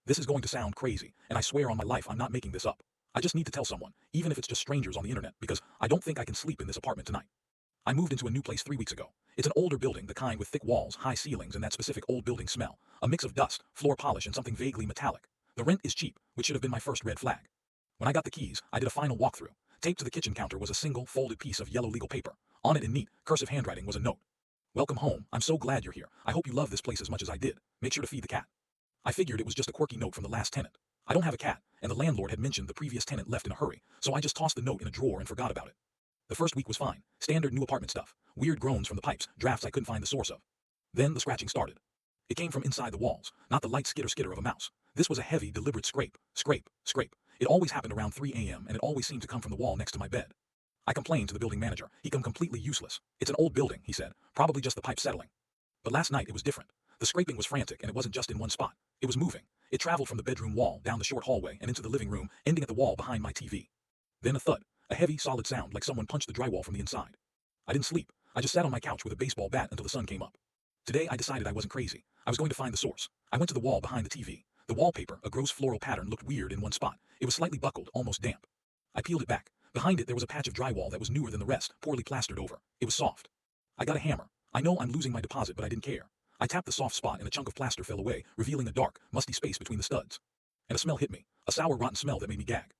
This is going to sound crazy, and I swear on my life I'm not making this up. I just need to tell someone, even if it's just strangers on the internet, because I don't think I can sleep in this apartment tonight. I moved into a new place 3 weeks ago. It's an older building, the kind with thick walls, high ceilings, and that specific old building smell. A mix of dust, floor polish, and something vaguely metallic. The rent is cheap, which should have been my first red flag. When I got the keys, I did a final walkthrough. Taped to the kitchen counter was a single, folded piece of yellow legal paper. On it in neat, cursive handwriting was a note. Welcome home. I'm so glad you're here. I hope you love this place as much as I did. Make sure to feed the cat. I figured it was just a quirky note from the last tenant. I don't have a cat, and the landlord had mentioned the previous tenant left in a hurry, so I just tossed the note in a drawer and forgot about it. The first week was fine. Standard new apartment stuff. Weird groans from the pipes, drafts I couldn't find the source of. Then the scratching started. It came from inside the walls, not the light skitter of a mouse. This was a heavy, deliberate scrape. Scrape, scrape. It always happened around 3 a.m., and it always seemed to come from the wall next to my bed. I complained to the building manager. He come completely useless. It's an old building, he said. Probably just the pipe settling. But last night it was different. The scraping was frantic, and it wasn't just in one spot. It was moving. It traveled from the bedroom wall, down the short hallway, and into the living room, ending at the wall behind my TV. Then a thud. A heavy, solid sound like someone punched the drywall from the inside. I didn't sleep. I just sat on my couch with a baseball bat until the sun came up. Today I decided I wasn't crazy. I was going to find the source. I went to the wall behind the TV. The wallpaper, a gross floral pattern, looked weird in one spot. It was slightly buckled, almost damp. I peeled it back. Behind it there was a patch of drywall that was newer than the rest, poorly plastered over. It was soft. I got a hammer. I know I'm losing my deposit, but I didn't care. I tapped the soft spot and a chunk of plaster fell away, revealing a dark, musty space between the studs. And a smell hit me. A sour, rotten smell that made me gag.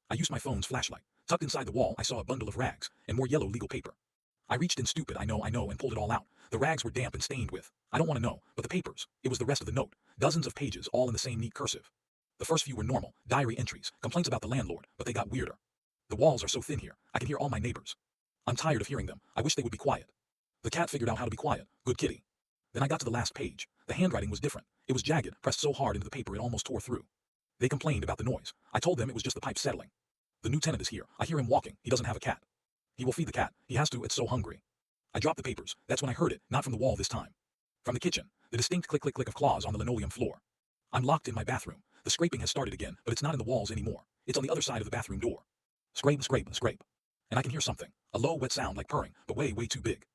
I used my phone's flashlight. Tucked inside the wall, I saw a bundle of rags, and more yellow legal paper. I reached in stupid, I know, and pulled it all out. The rags were damp and stained with, I don't want to know, but the papers. It was the rest of the note. Dozens of pages, all in the same neat cursive. The first few were normal, diary entries, complaints about the landlord, but they got weirder. The walls are so thin here, I can hear all my neighbors. I'm tired of hearing them. I wish they would be quiet. The cat figured out how to be quiet. Good kitty. Then I got to the last page. The handwriting was different. It was jagged, pressed so hard into the paper it almost tore through. They complained about the noise. I told them it was just the pipe settling. The new tenant is here. I hear him walking. He doesn't have a cat. He will feed the cat. He has to, it's so hungry. I dropped the papers. That's when I heard it, not from the wall this time. From the kitchen, the distinct click click click of claws on the linoleum floor. I'm locked in my bathroom. The scraping has started again, but it's not in the walls anymore. It's on the other side of the bathroom door. Scrape, scrape, scrape. And I can hear something. A low, wet sound like purring, but way, way too big.